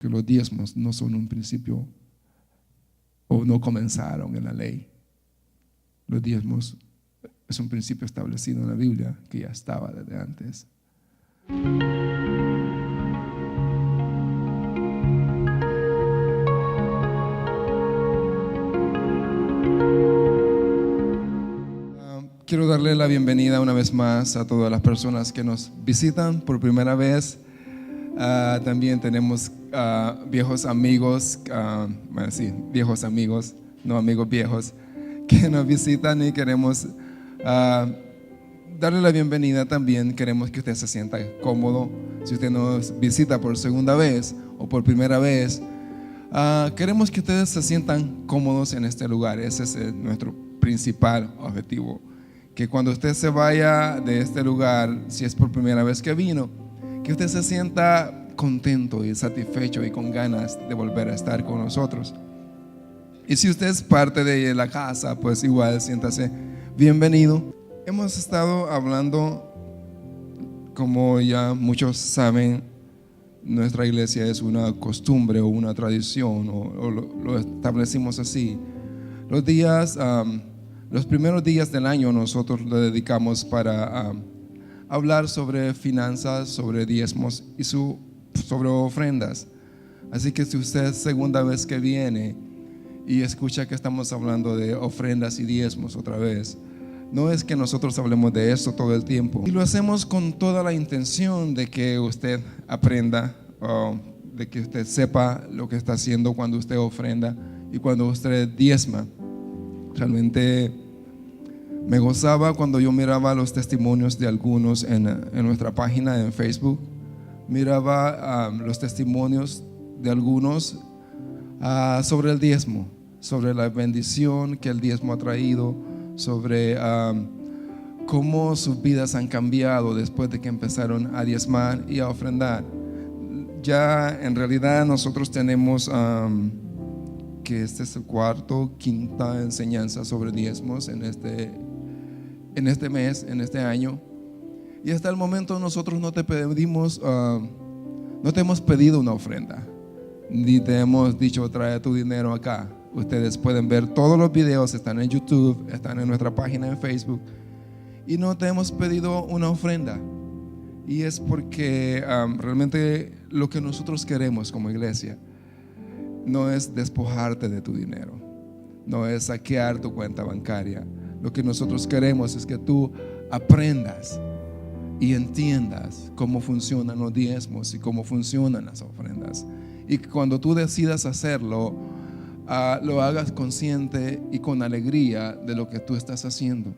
que los diezmos no son un principio o no comenzaron en la ley. Los diezmos es un principio establecido en la Biblia que ya estaba desde antes. Quiero darle la bienvenida una vez más a todas las personas que nos visitan por primera vez. También tenemos viejos amigos, viejos amigos, no amigos viejos, que nos visitan y queremos darle la bienvenida también. Queremos que usted se sienta cómodo. Si usted nos visita por segunda vez o por primera vez, queremos que ustedes se sientan cómodos en este lugar. Ese es nuestro principal objetivo. Que cuando usted se vaya de este lugar, si es por primera vez que vino, que usted se sienta contento y satisfecho y con ganas de volver a estar con nosotros. Y si usted es parte de la casa, pues igual siéntase bienvenido. Hemos estado hablando, como ya muchos saben, nuestra iglesia es una costumbre o una tradición, o lo establecimos así. Los primeros días del año nosotros lo dedicamos para hablar sobre finanzas, sobre diezmos y sobre ofrendas. Así que si usted es segunda vez que viene y escucha que estamos hablando de ofrendas y diezmos otra vez, no es que nosotros hablemos de eso todo el tiempo. Y lo hacemos con toda la intención de que usted aprenda, de que usted sepa lo que está haciendo cuando usted ofrenda y cuando usted diezma. Realmente me gozaba cuando yo miraba los testimonios de algunos en nuestra página en Facebook. Miraba los testimonios de algunos sobre el diezmo, sobre la bendición que el diezmo ha traído, sobre cómo sus vidas han cambiado después de que empezaron a diezmar y a ofrendar. Ya en realidad nosotros tenemos que este es el quinta enseñanza sobre diezmos en este mes, en este año. Y hasta el momento nosotros no te hemos pedido una ofrenda, ni te hemos dicho trae tu dinero acá. Ustedes pueden ver todos los videos, están en YouTube, están en nuestra página en Facebook, y no te hemos pedido una ofrenda. Y es porque realmente lo que nosotros queremos como iglesia no es despojarte de tu dinero, no es saquear tu cuenta bancaria. Lo que nosotros queremos es que tú aprendas y entiendas cómo funcionan los diezmos y cómo funcionan las ofrendas, y que cuando tú decidas hacerlo, lo hagas consciente y con alegría de lo que tú estás haciendo.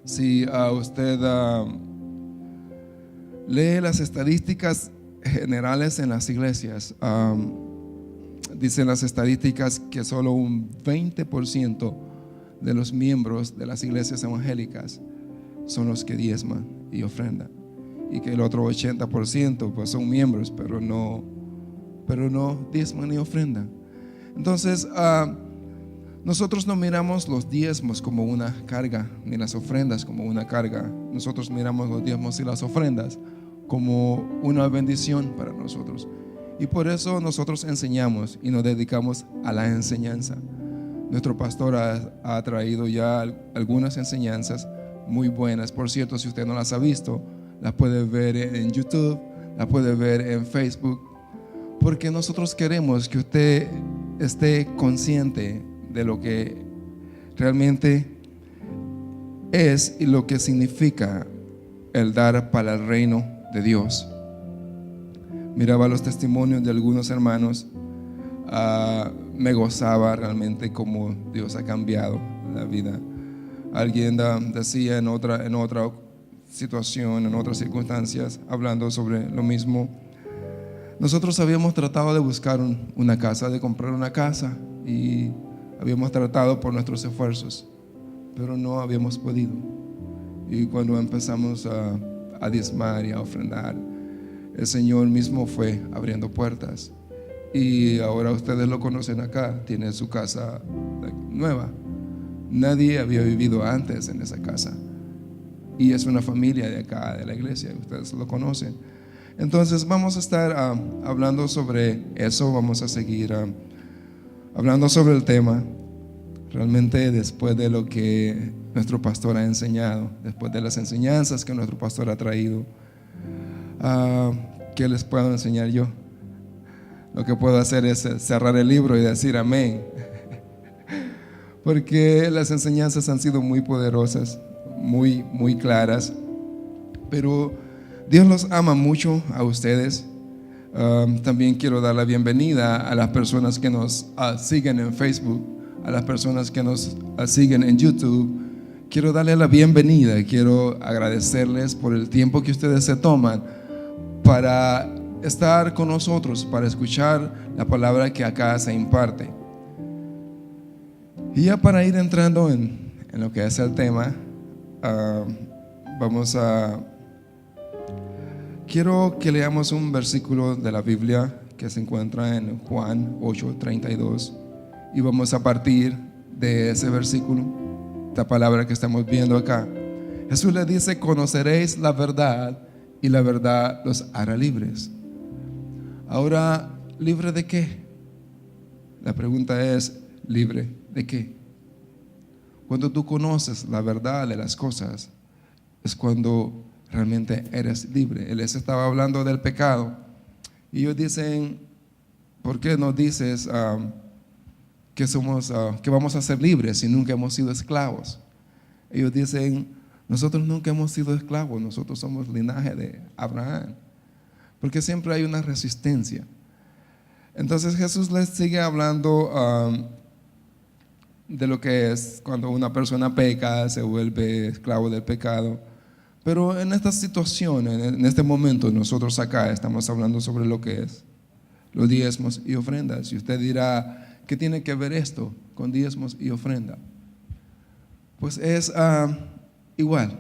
Si usted lee las estadísticas generales en las iglesias, dicen las estadísticas que solo un 20% de los miembros de las iglesias evangélicas son los que diezman y ofrendan, y que el otro 80% pues son miembros, pero no diezman ni ofrendan. Entonces nosotros no miramos los diezmos como una carga, ni las ofrendas como una carga. Nosotros miramos los diezmos y las ofrendas como una bendición para nosotros, y por eso nosotros enseñamos y nos dedicamos a la enseñanza. Nuestro pastor ha traído ya algunas enseñanzas muy buenas. Por cierto, si usted no las ha visto, las puede ver en YouTube, las puede ver en Facebook, porque nosotros queremos que usted esté consciente de lo que realmente es y lo que significa el dar para el reino de Dios. Miraba los testimonios de algunos hermanos. Me gozaba realmente cómo Dios ha cambiado la vida. Alguien decía en otra situación, en otras circunstancias, hablando sobre lo mismo: nosotros habíamos tratado de buscar una casa, de comprar una casa, y habíamos tratado por nuestros esfuerzos, pero no habíamos podido. Y cuando empezamos a diezmar y a ofrendar, el Señor mismo fue abriendo puertas. Y ahora ustedes lo conocen acá, tiene su casa nueva. Nadie había vivido antes en esa casa, y es una familia de acá, de la iglesia, ustedes lo conocen. Entonces vamos a estar hablando sobre eso, vamos a seguir hablando sobre el tema. Realmente después de lo que nuestro pastor ha enseñado, después de las enseñanzas que nuestro pastor ha traído, ¿qué les puedo enseñar yo? Lo que puedo hacer es cerrar el libro y decir amén. Porque las enseñanzas han sido muy poderosas, muy, muy claras. Pero Dios los ama mucho a ustedes. También quiero dar la bienvenida a las personas que nos siguen en Facebook, a las personas que nos siguen en YouTube. Quiero darle la bienvenida, quiero agradecerles por el tiempo que ustedes se toman para estar con nosotros, para escuchar la palabra que acá se imparte. Y ya para ir entrando en lo que es el tema, quiero que leamos un versículo de la Biblia que se encuentra en Juan 8:32 y vamos a partir de ese versículo, esta palabra que estamos viendo acá. Jesús le dice: conoceréis la verdad y la verdad los hará libres. Ahora, ¿libre de qué? La pregunta es: ¿libre de qué? Cuando tú conoces la verdad de las cosas, es cuando realmente eres libre. Él les estaba hablando del pecado y ellos dicen: ¿por qué no dices que vamos a ser libres si nunca hemos sido esclavos? Ellos dicen: nosotros nunca hemos sido esclavos, nosotros somos linaje de Abraham. Porque siempre hay una resistencia. Entonces Jesús les sigue hablando de lo que es cuando una persona peca, se vuelve esclavo del pecado. Pero en esta situación, en este momento, nosotros acá estamos hablando sobre lo que es los diezmos y ofrendas. Y usted dirá: ¿qué tiene que ver esto con diezmos y ofrenda? Pues es igual.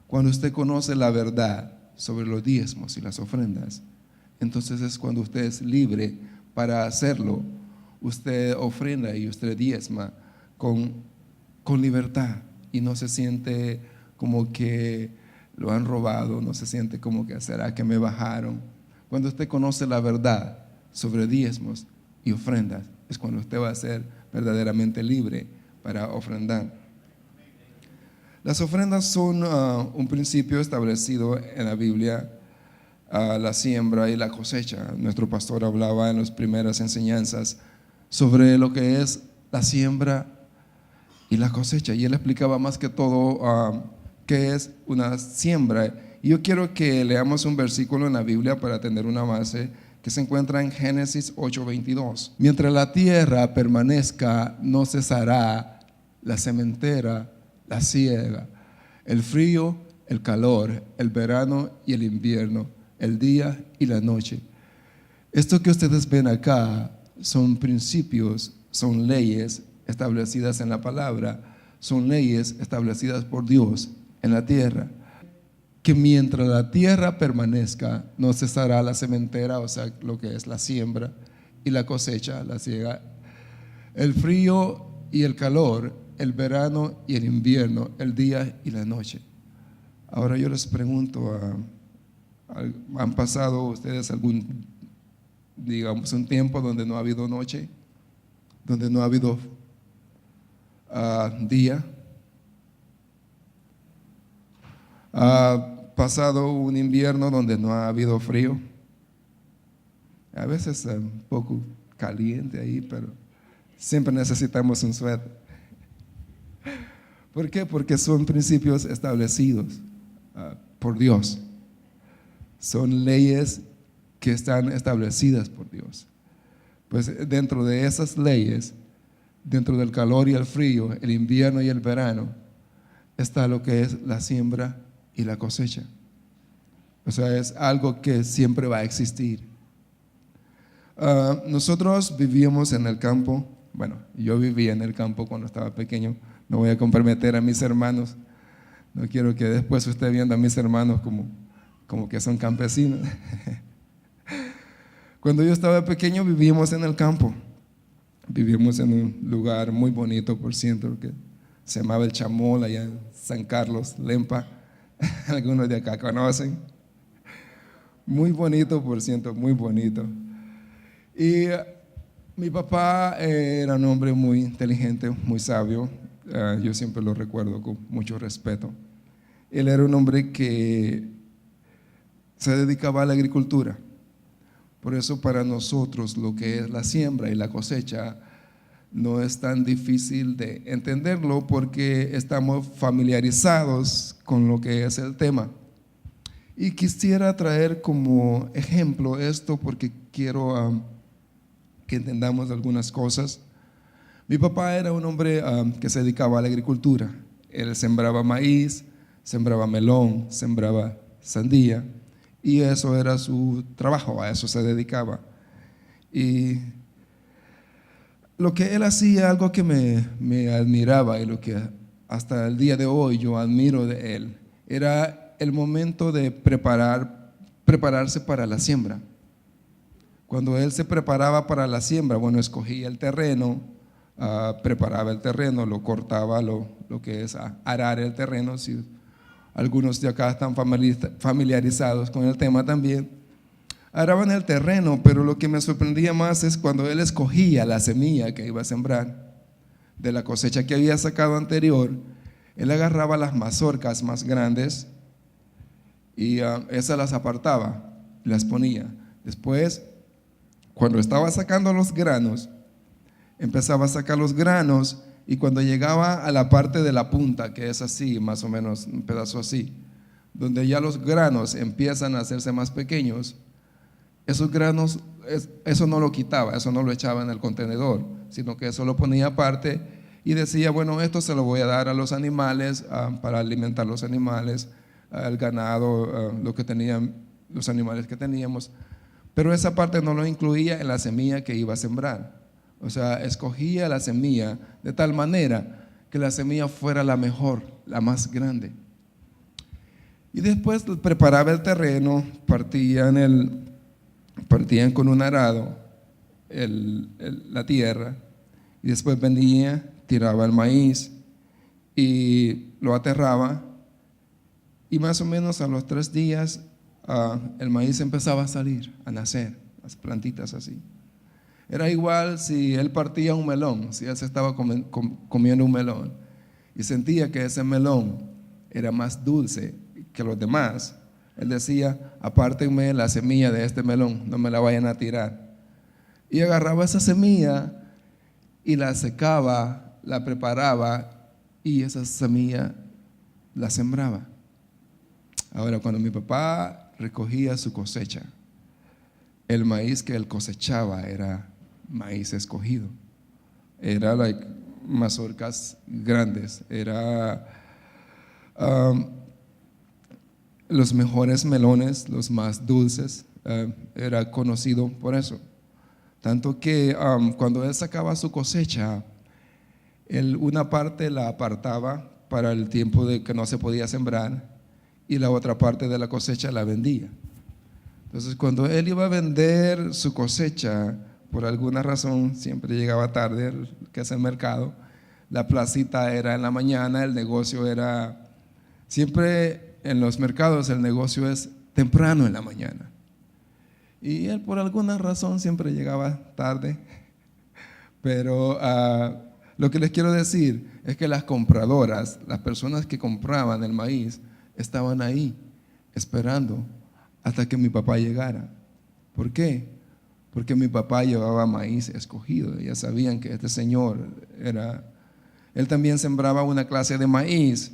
Cuando usted conoce la verdad sobre los diezmos y las ofrendas, entonces es cuando usted es libre para hacerlo. Usted ofrenda y usted diezma con libertad y no se siente como que lo han robado, no se siente como que será que me bajaron. Cuando usted conoce la verdad sobre diezmos y ofrendas, es cuando usted va a ser verdaderamente libre para ofrendar. Las ofrendas son un principio establecido en la Biblia, la siembra y la cosecha. Nuestro pastor hablaba en las primeras enseñanzas sobre lo que es la siembra y la cosecha, y él explicaba más que todo qué es una siembra. Y yo quiero que leamos un versículo en la Biblia para tener una base que se encuentra en Génesis 8:22. Mientras la tierra permanezca, no cesará la sementera, la siega, el frío, el calor, el verano y el invierno, el día y la noche. Esto que ustedes ven acá son principios, son leyes establecidas en la palabra, son leyes establecidas por Dios en la tierra. Que mientras la tierra permanezca, no cesará la sementera, o sea, lo que es la siembra, y la cosecha, la siega, el frío y el calor, el verano y el invierno, el día y la noche. Ahora yo les pregunto, ¿han pasado ustedes un tiempo donde no ha habido noche, donde no ha habido día? ¿Ha pasado un invierno donde no ha habido frío? A veces un poco caliente ahí, pero siempre necesitamos un suéter. ¿Por qué? Porque son principios establecidos por Dios. Son leyes que están establecidas por Dios. Pues dentro de esas leyes, dentro del calor y el frío, el invierno y el verano, está lo que es la siembra y la cosecha. O sea, es algo que siempre va a existir. Nosotros vivíamos en el campo. Bueno, yo vivía en el campo cuando estaba pequeño. No voy a comprometer a mis hermanos. No quiero que después usted viendo a mis hermanos como que son campesinos. Cuando yo estaba pequeño vivíamos en el campo. Vivíamos en un lugar muy bonito, por cierto, que se llamaba El Chamol, allá en San Carlos, Lempa. Algunos de acá conocen. Muy bonito, por cierto, muy bonito. Y mi papá era un hombre muy inteligente, muy sabio. Yo siempre lo recuerdo con mucho respeto. Él era un hombre que se dedicaba a la agricultura. Por eso para nosotros lo que es la siembra y la cosecha no es tan difícil de entenderlo porque estamos familiarizados con lo que es el tema. Y quisiera traer como ejemplo esto porque quiero que entendamos algunas cosas. Mi papá era un hombre que se dedicaba a la agricultura. Él sembraba maíz, sembraba melón, sembraba sandía y eso era su trabajo, a eso se dedicaba. Y lo que él hacía, algo que me admiraba y lo que hasta el día de hoy yo admiro de él, era el momento de prepararse para la siembra. Cuando él se preparaba para la siembra, bueno, escogía el terreno, preparaba el terreno, lo cortaba, lo que es arar el terreno. Si algunos de acá están familiarizados con el tema también. Araban el terreno, pero lo que me sorprendía más es cuando él escogía la semilla que iba a sembrar de la cosecha que había sacado anterior. Él agarraba las mazorcas más grandes y esas las apartaba, las ponía. Después, cuando estaba sacando los granos, empezaba a sacar los granos y cuando llegaba a la parte de la punta, que es así, más o menos un pedazo así, donde ya los granos empiezan a hacerse más pequeños, esos granos, eso no lo quitaba, eso no lo echaba en el contenedor, sino que eso lo ponía aparte y decía, bueno, esto se lo voy a dar a los animales, para alimentar los animales, al ganado, lo que tenían, los animales que teníamos, pero esa parte no lo incluía en la semilla que iba a sembrar. O sea, escogía la semilla de tal manera que la semilla fuera la mejor, la más grande. Y después preparaba el terreno, partían con un arado la tierra y después venía, tiraba el maíz y lo aterraba y más o menos a los 3 días el maíz empezaba a salir, a nacer, las plantitas así. Era igual si él partía un melón, si él se estaba comiendo un melón y sentía que ese melón era más dulce que los demás, él decía, apártenme la semilla de este melón, no me la vayan a tirar. Y agarraba esa semilla y la secaba, la preparaba y esa semilla la sembraba. Ahora, cuando mi papá recogía su cosecha, el maíz que él cosechaba era maíz escogido. Era mazorcas grandes, era los mejores melones, los más dulces, era conocido por eso. Tanto que cuando él sacaba su cosecha, una parte la apartaba para el tiempo de que no se podía sembrar y la otra parte de la cosecha la vendía. Entonces, cuando él iba a vender su cosecha, por alguna razón siempre llegaba tarde, que es el mercado, la placita era en la mañana, el negocio era, siempre en los mercados el negocio es temprano en la mañana. Y él por alguna razón siempre llegaba tarde, pero lo que les quiero decir es que las compradoras, las personas que compraban el maíz, estaban ahí esperando hasta que mi papá llegara. ¿Por qué? Porque mi papá llevaba maíz escogido. Ya sabían que este señor él también sembraba una clase de maíz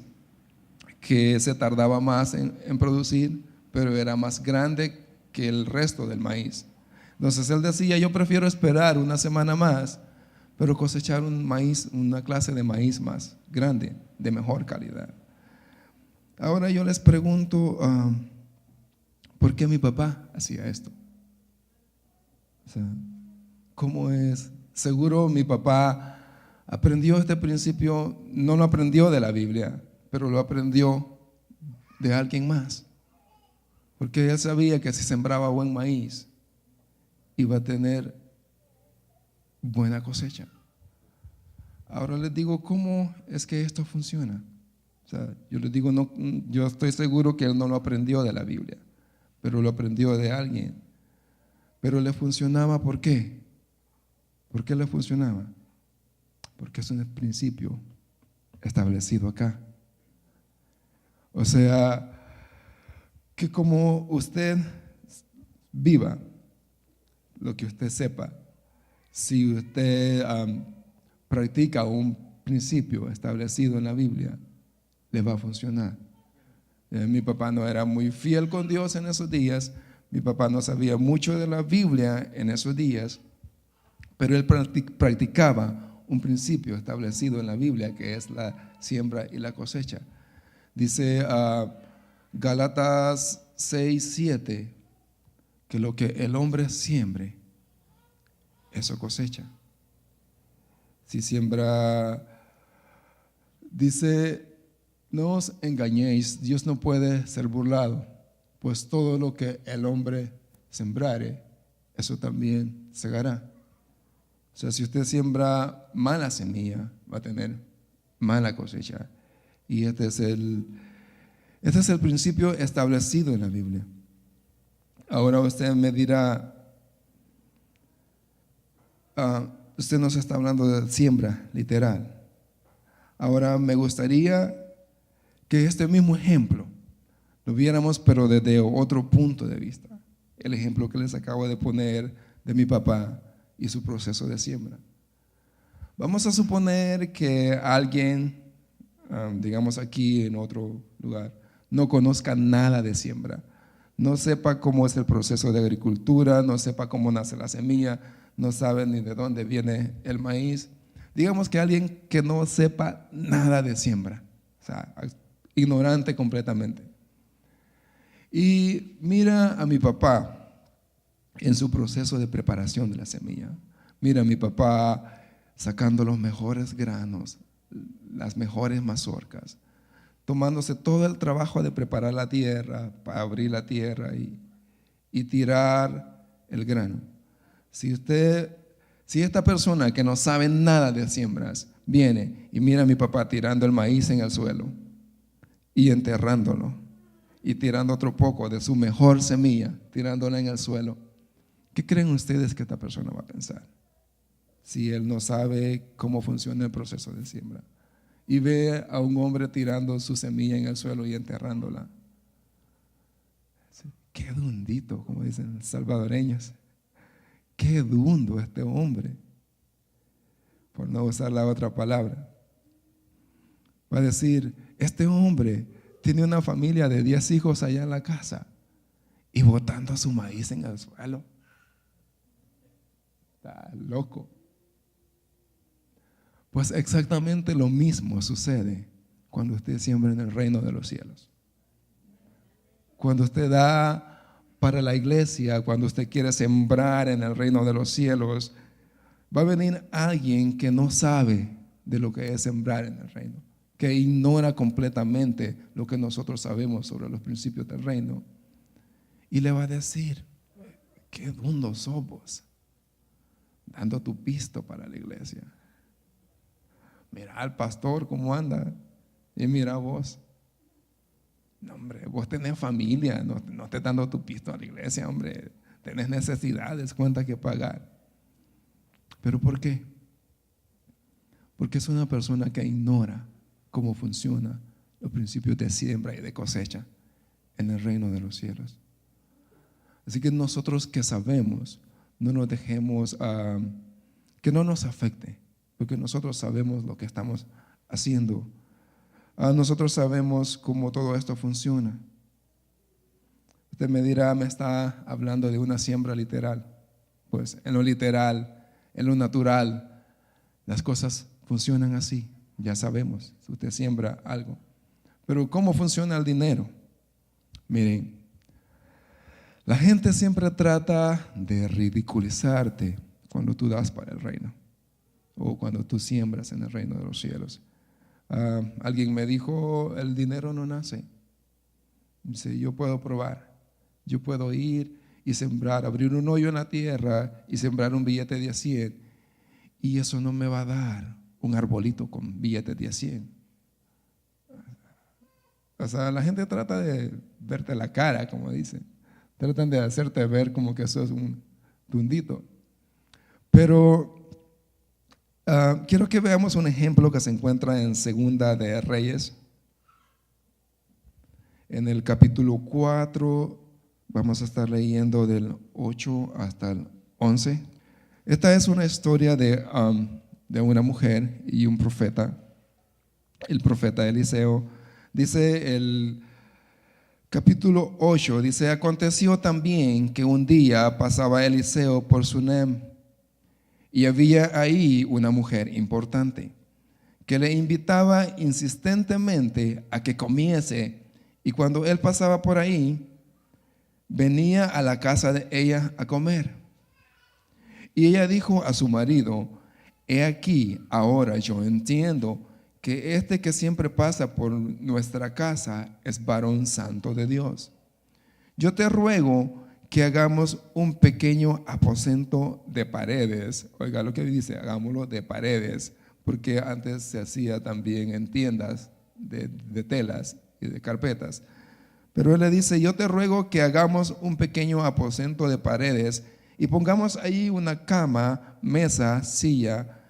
que se tardaba más en producir, pero era más grande que el resto del maíz. Entonces él decía, yo prefiero esperar una semana más, pero cosechar un maíz, una clase de maíz más grande, de mejor calidad. Ahora yo les pregunto, ¿por qué mi papá hacía esto? O sea, ¿cómo es? Seguro mi papá aprendió este principio, no lo aprendió de la Biblia, pero lo aprendió de alguien más. Porque él sabía que si sembraba buen maíz, iba a tener buena cosecha. Ahora les digo, ¿cómo es que esto funciona? O sea, yo les digo, no, yo estoy seguro que él no lo aprendió de la Biblia, pero lo aprendió de alguien. Pero le funcionaba, ¿por qué? ¿Por qué le funcionaba? Porque es un principio establecido acá. O sea, que como usted viva lo que usted sepa, si usted practica un principio establecido en la Biblia, le va a funcionar. Mi papá no era muy fiel con Dios en esos días, mi papá no sabía mucho de la Biblia en esos días, pero él practicaba un principio establecido en la Biblia, que es la siembra y la cosecha. Dice Gálatas 6:7, que lo que el hombre siembre, eso cosecha. Si siembra, dice, no os engañéis, Dios no puede ser burlado, pues todo lo que el hombre sembrare, eso también segará. O sea, si usted siembra mala semilla, va a tener mala cosecha. Y este es el principio establecido en la Biblia. Ahora usted me dirá, usted nos está hablando de siembra literal. Ahora me gustaría que este mismo ejemplo lo viéramos, pero desde otro punto de vista. El ejemplo que les acabo de poner de mi papá y su proceso de siembra. Vamos a suponer que alguien, digamos aquí en otro lugar, no conozca nada de siembra, no sepa cómo es el proceso de agricultura, no sepa cómo nace la semilla, no sabe ni de dónde viene el maíz. Digamos que alguien que no sepa nada de siembra, o sea, ignorante completamente. Y mira a mi papá en su proceso de preparación de la semilla. Mira a mi papá sacando los mejores granos, las mejores mazorcas, tomándose todo el trabajo de preparar la tierra, para abrir la tierra y tirar el grano. Si esta persona que no sabe nada de siembras viene y mira a mi papá tirando el maíz en el suelo y enterrándolo y tirando otro poco de su mejor semilla, tirándola en el suelo, ¿qué creen ustedes que esta persona va a pensar? Si él no sabe cómo funciona el proceso de siembra y ve a un hombre tirando su semilla en el suelo y enterrándola. Qué dundito, como dicen los salvadoreños. Qué dundo este hombre, por no usar la otra palabra. Va a decir, este hombre tiene una familia de 10 hijos allá en la casa y botando su maíz en el suelo. Está loco. Pues exactamente lo mismo sucede cuando usted siembra en el reino de los cielos. Cuando usted da para la iglesia, cuando usted quiere sembrar en el reino de los cielos, va a venir alguien que no sabe de lo que es sembrar en el reino, que ignora completamente lo que nosotros sabemos sobre los principios del reino, y le va a decir, qué dundo sos vos, dando tu pisto para la iglesia. Mira al pastor cómo anda y mira vos. No, hombre, vos tenés familia, no estés dando tu pisto a la iglesia, hombre, tenés necesidades, cuentas que pagar. ¿Pero por qué? Porque es una persona que ignora cómo funciona los principios de siembra y de cosecha en el reino de los cielos. Así que nosotros que sabemos, no nos dejemos que no nos afecte, porque nosotros sabemos lo que estamos haciendo. Nosotros sabemos cómo todo esto funciona. Usted me dirá, me está hablando de una siembra literal. Pues en lo literal, en lo natural, las cosas funcionan así. Ya sabemos, si usted siembra algo. Pero ¿cómo funciona el dinero? Miren, la gente siempre trata de ridiculizarte cuando tú das para el reino o cuando tú siembras en el reino de los cielos. Alguien me dijo, el dinero no nace. Dice, yo puedo probar, yo puedo ir y sembrar, abrir un hoyo en la tierra y sembrar un billete de 100 y eso no me va a dar un arbolito con billetes de 100. O sea, la gente trata de verte la cara, como dicen, Tratan de hacerte ver como que sos un tundito. Pero quiero que veamos un ejemplo que se encuentra en Segunda de Reyes. En el capítulo 4, vamos a estar leyendo del 8 hasta el 11. Esta es una historia de una mujer y un profeta, el profeta Eliseo. Dice el capítulo 8, dice: aconteció también que un día pasaba Eliseo por Sunem, y había ahí una mujer importante que le invitaba insistentemente a que comiese, y cuando él pasaba por ahí, venía a la casa de ella a comer. Y ella dijo a su marido: he aquí, ahora yo entiendo que este que siempre pasa por nuestra casa es varón santo de Dios. Yo te ruego que hagamos un pequeño aposento de paredes. Oiga lo que dice, hagámoslo de paredes, porque antes se hacía también en tiendas de telas y de carpetas. Pero él le dice: yo te ruego que hagamos un pequeño aposento de paredes y pongamos ahí una cama, mesa, silla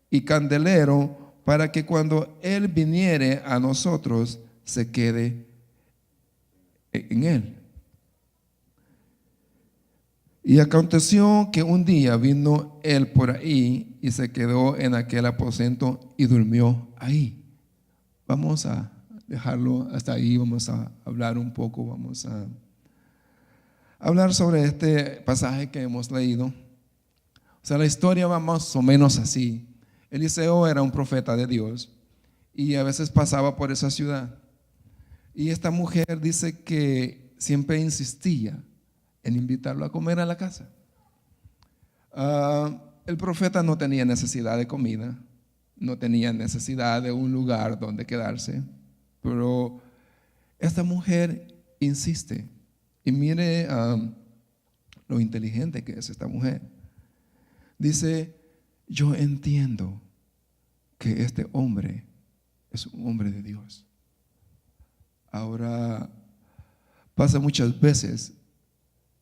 y candelero, para que cuando él viniere a nosotros se quede en él. Y aconteció que un día vino él por ahí y se quedó en aquel aposento y durmió ahí. Vamos a dejarlo hasta ahí, vamos a hablar un poco, vamos a hablar sobre este pasaje que hemos leído. O sea, la historia va más o menos así. Eliseo era un profeta de Dios y a veces pasaba por esa ciudad. Y esta mujer dice que siempre insistía en invitarlo a comer a la casa. El profeta no tenía necesidad de comida, no tenía necesidad de un lugar donde quedarse, pero esta mujer insiste. Y mire lo inteligente que es esta mujer. Dice: yo entiendo que este hombre es un hombre de Dios. Ahora, pasa muchas veces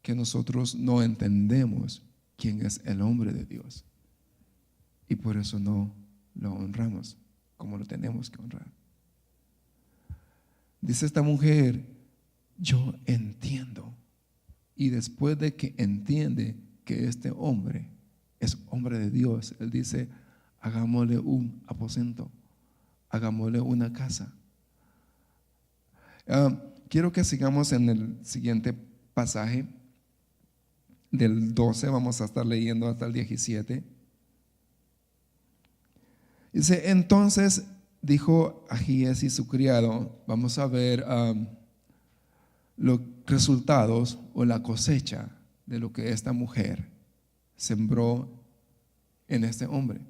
que nosotros no entendemos quién es el hombre de Dios y por eso no lo honramos como lo tenemos que honrar. Dice esta mujer: yo entiendo. Y después de que entiende que este hombre es hombre de Dios, él dice: hagámosle un aposento, hagámosle una casa. Quiero que sigamos en el siguiente pasaje. Del 12 vamos a estar leyendo hasta el 17. Dice: entonces dijo a Giezi su criado. Vamos a ver los resultados o la cosecha de lo que esta mujer sembró en este hombre.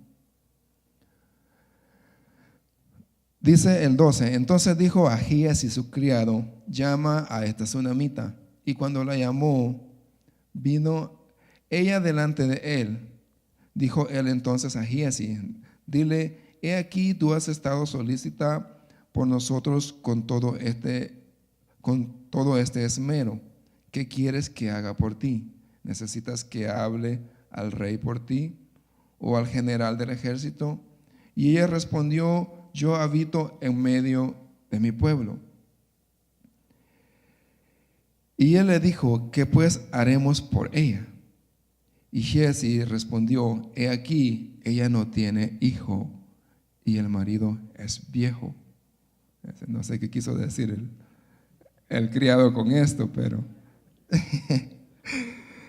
Dice el 12: entonces dijo a Giezi su criado: llama a esta sunamita. Y cuando la llamó, vino ella delante de él. Dijo él entonces a Giezi: dile, he aquí tú has estado solícita por nosotros con todo este esmero. ¿Qué quieres que haga por ti? ¿Necesitas que hable al rey por ti o al general del ejército? Y ella respondió: yo habito en medio de mi pueblo. Y él le dijo: ¿qué pues haremos por ella? Y Giezi respondió: he aquí, ella no tiene hijo y el marido es viejo. No sé qué quiso decir el criado con esto, pero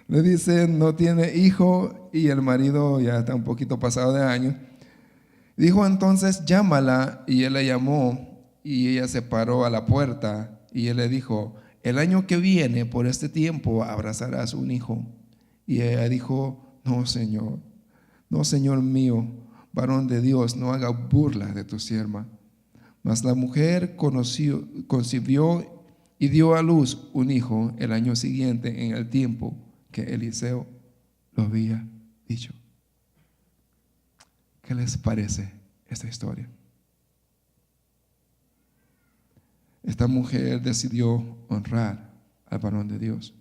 le dice: no tiene hijo y el marido ya está un poquito pasado de años. Dijo entonces: llámala. Y él la llamó y ella se paró a la puerta y él le dijo: el año que viene por este tiempo abrazarás un hijo. Y ella dijo: no, Señor mío, varón de Dios, no haga burla de tu sierva. Mas la mujer concibió y dio a luz un hijo el año siguiente, en el tiempo que Eliseo lo había dicho. ¿Qué les parece esta historia? Esta mujer decidió honrar al varón de Dios.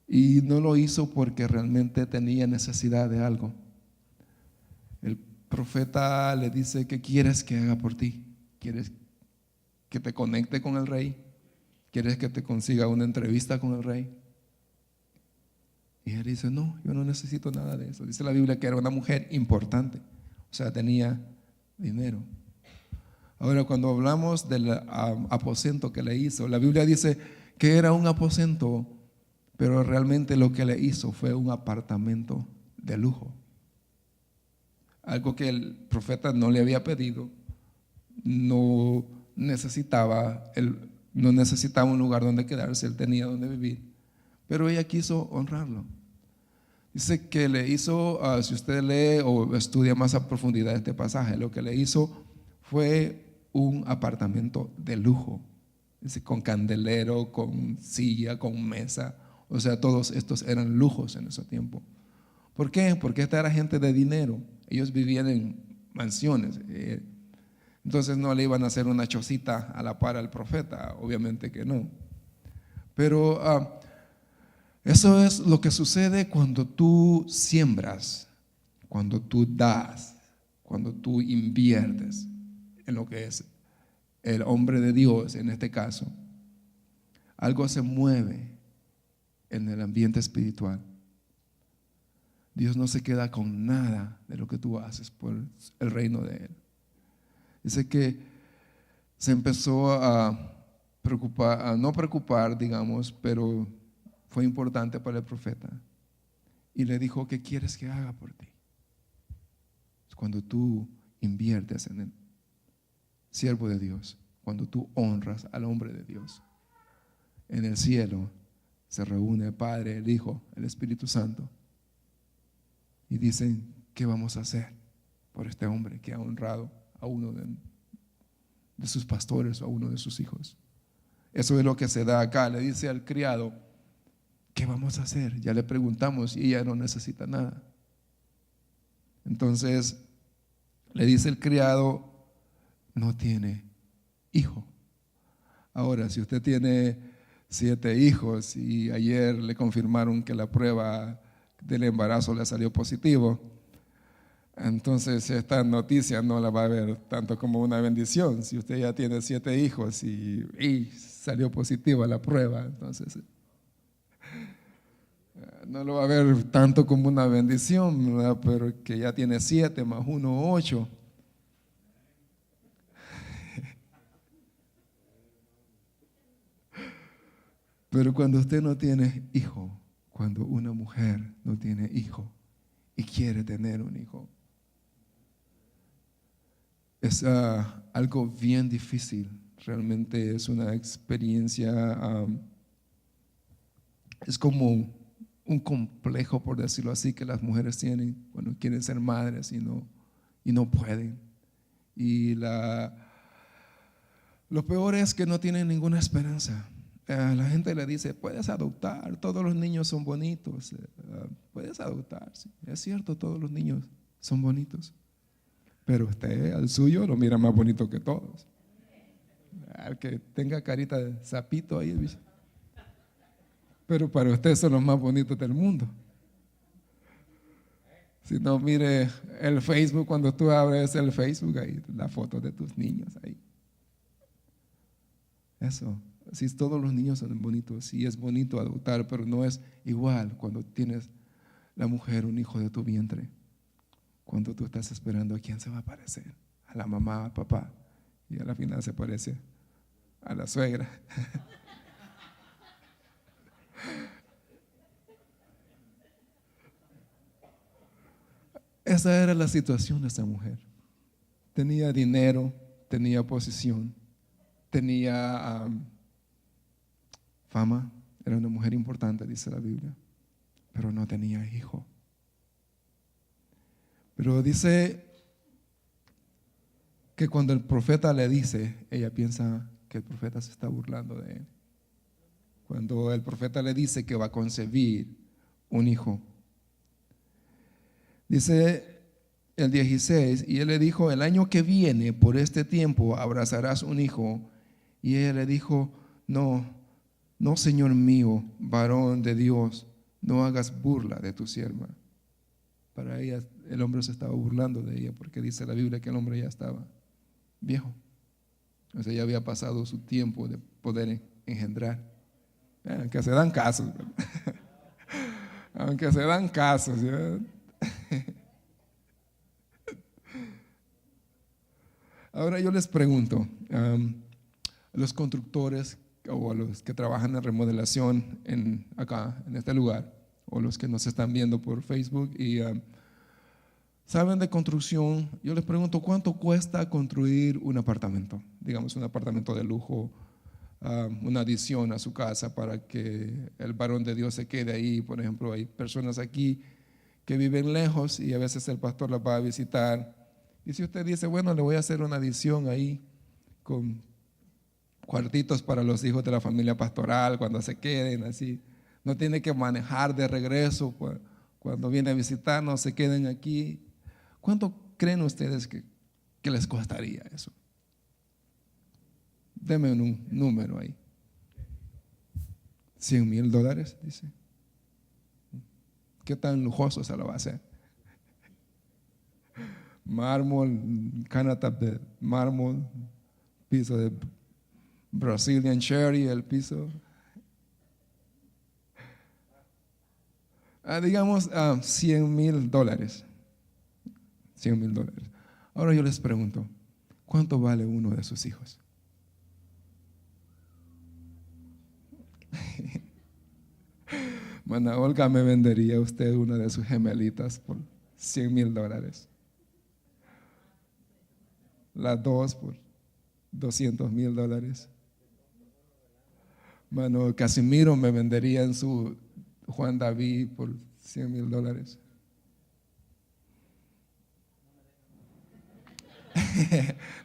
Y no lo hizo porque realmente tenía necesidad de algo. El profeta le dice: ¿qué quieres que haga por ti? ¿Quieres que te conecte con el rey? ¿Quieres que te consiga una entrevista con el rey? Y él dice: no, yo no necesito nada de eso. Dice la Biblia que era una mujer importante, o sea, tenía dinero. Ahora, cuando hablamos del aposento que le hizo, la Biblia dice que era un aposento, pero realmente lo que le hizo fue un apartamento de lujo. Algo que el profeta no le había pedido. No necesitaba un lugar donde quedarse, él tenía donde vivir, pero ella quiso honrarlo. Dice que le hizo, si usted lee o estudia más a profundidad este pasaje, lo que le hizo fue un apartamento de lujo. Dice, con candelero, con silla, con mesa. O sea, todos estos eran lujos en ese tiempo. ¿Por qué? Porque esta era gente de dinero. Ellos vivían en mansiones. Entonces no le iban a hacer una chocita a la par al profeta, obviamente que no. Pero eso es lo que sucede cuando tú siembras, cuando tú das, cuando tú inviertes en lo que es el hombre de Dios, en este caso. Algo se mueve en el ambiente espiritual. Dios no se queda con nada de lo que tú haces por el reino de Él. Dice que se empezó a preocupar, no preocupar, digamos, pero fue importante para el profeta. Y le dijo: ¿qué quieres que haga por ti? Cuando tú inviertes en el siervo de Dios, cuando tú honras al hombre de Dios, en el cielo se reúne el Padre, el Hijo, el Espíritu Santo, y dicen: ¿qué vamos a hacer por este hombre que ha honrado a uno de sus pastores o a uno de sus hijos? Eso es lo que se da acá. Le dice al criado: ¿qué vamos a hacer? Ya le preguntamos y ella no necesita nada. Entonces le dice el criado: no tiene hijo. Ahora, si usted tiene 7 hijos y ayer le confirmaron que la prueba del embarazo le salió positivo, entonces esta noticia no la va a ver tanto como una bendición. Si usted ya tiene 7 hijos y salió positiva la prueba, entonces no lo va a ver tanto como una bendición, ¿verdad? Pero que ya tiene 7 más 1, 8. Pero cuando usted no tiene hijo, cuando una mujer no tiene hijo y quiere tener un hijo, es algo bien difícil. Realmente es una experiencia, es como un complejo, por decirlo así, que las mujeres tienen cuando quieren ser madres y no pueden. Y lo peor es que no tienen ninguna esperanza. La gente le dice: puedes adoptar, todos los niños son bonitos. Puedes adoptar, sí, es cierto, todos los niños son bonitos, pero usted al suyo lo mira más bonito que todos. Al que tenga carita de sapito ahí, pero para usted son los más bonitos del mundo. Si no, mire el Facebook, cuando tú abres el Facebook, ahí la foto de tus niños ahí. Eso, si todos los niños son bonitos, sí es bonito adoptar, pero no es igual cuando tienes la mujer, un hijo de tu vientre. Cuando tú estás esperando a quién se va a parecer, a la mamá, al papá, y a la final se parece a la suegra. Esa era la situación de esta mujer. Tenía dinero, tenía posición, tenía fama, era una mujer importante, dice la Biblia, pero no tenía hijo. Pero dice que cuando el profeta le dice, ella piensa que el profeta se está burlando de él. Cuando el profeta le dice que va a concebir un hijo, dice el 16, y él le dijo: el año que viene, por este tiempo, abrazarás un hijo. Y ella le dijo: no, no, Señor mío, varón de Dios, no hagas burla de tu sierva. Para ella, el hombre se estaba burlando de ella, porque dice la Biblia que el hombre ya estaba viejo. O sea, ya había pasado su tiempo de poder engendrar. Aunque se dan casos, ¿verdad? Aunque se dan casos, ¿ya? Ahora yo les pregunto, a los constructores o a los que trabajan en remodelación acá, en este lugar, o los que nos están viendo por Facebook y saben de construcción, yo les pregunto, ¿cuánto cuesta construir un apartamento? Digamos, un apartamento de lujo, una adición a su casa para que el varón de Dios se quede ahí. Por ejemplo, hay personas aquí que viven lejos y a veces el pastor las va a visitar. Y si usted dice, bueno, le voy a hacer una adición ahí con cuartitos para los hijos de la familia pastoral cuando se queden, así, no tiene que manejar de regreso cuando viene a visitarnos, se queden aquí. ¿Cuánto creen ustedes que les costaría eso? Deme un número ahí. $100,000, dice. ¿Qué tan lujoso se lo va a hacer? Mármol, canatap de mármol, piso de Brazilian cherry, el piso. Digamos $100,000. $100,000. Ahora yo les pregunto, ¿cuánto vale uno de sus hijos? Mana Olga, ¿me vendería usted una de sus gemelitas por $100,000? Las dos por $200,000. Mano Casimiro me vendería en su Juan David por $100,000.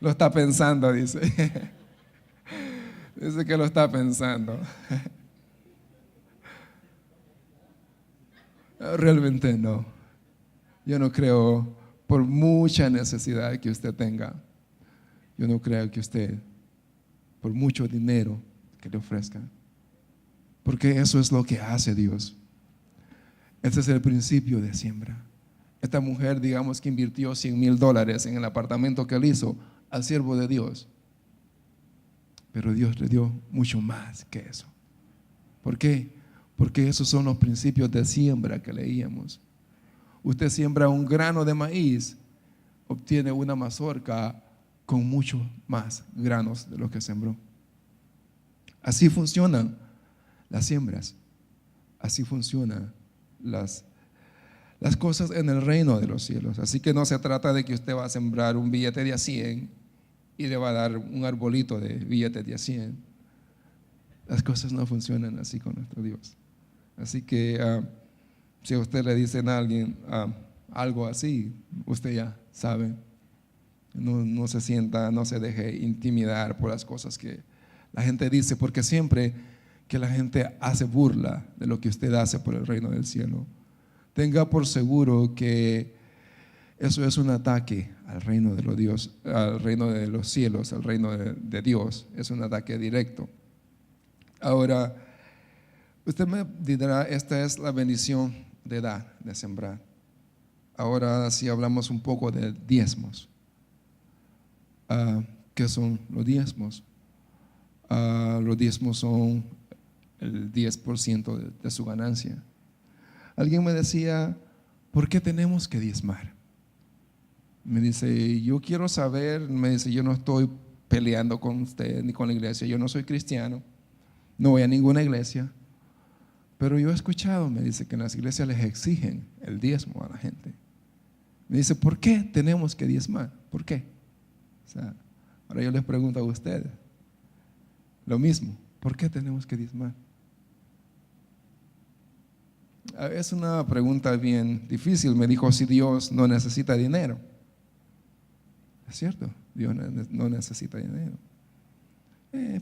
Lo está pensando, dice. Dice que lo está pensando. Realmente no. Yo no creo, por mucha necesidad que usted tenga, yo no creo que usted, por mucho dinero que le ofrezca, porque eso es lo que hace Dios. Ese es el principio de siembra. Esta mujer, digamos que invirtió $100,000 en el apartamento que él hizo al siervo de Dios, pero Dios le dio mucho más que eso. ¿Por qué? Porque esos son los principios de siembra que leíamos. Usted siembra un grano de maíz, obtiene una mazorca con mucho más granos de lo que sembró. Así funcionan las siembras. Así funcionan las cosas en el reino de los cielos. Así que no se trata de que usted va a sembrar un billete de a 100 y le va a dar un arbolito de billetes de a 100. Las cosas no funcionan así con nuestro Dios. Así que si a usted le dicen a alguien algo así, usted ya sabe. No se sienta, no se deje intimidar por las cosas que la gente dice, porque siempre que la gente hace burla de lo que usted hace por el reino del cielo, tenga por seguro que eso es un ataque al reino de los Dios, al reino de los cielos, al reino de Dios. Es un ataque directo. Ahora, usted me dirá, esta es la bendición de dar, de sembrar. Ahora si hablamos un poco de diezmos. ¿Qué son los diezmos? Los diezmos son el 10% de su ganancia. Alguien me decía, ¿por qué tenemos que diezmar? Me dice, yo quiero saber. Me dice, yo no estoy peleando con usted ni con la iglesia, yo no soy cristiano, no voy a ninguna iglesia, pero yo he escuchado, me dice, que en las iglesias les exigen el diezmo a la gente. Me dice, ¿por qué tenemos que diezmar? ¿Por qué? O sea, ahora yo les pregunto a ustedes lo mismo, ¿por qué tenemos que diezmar? Es una pregunta bien difícil. Me dijo, si Dios no necesita dinero. Es cierto, Dios no necesita dinero.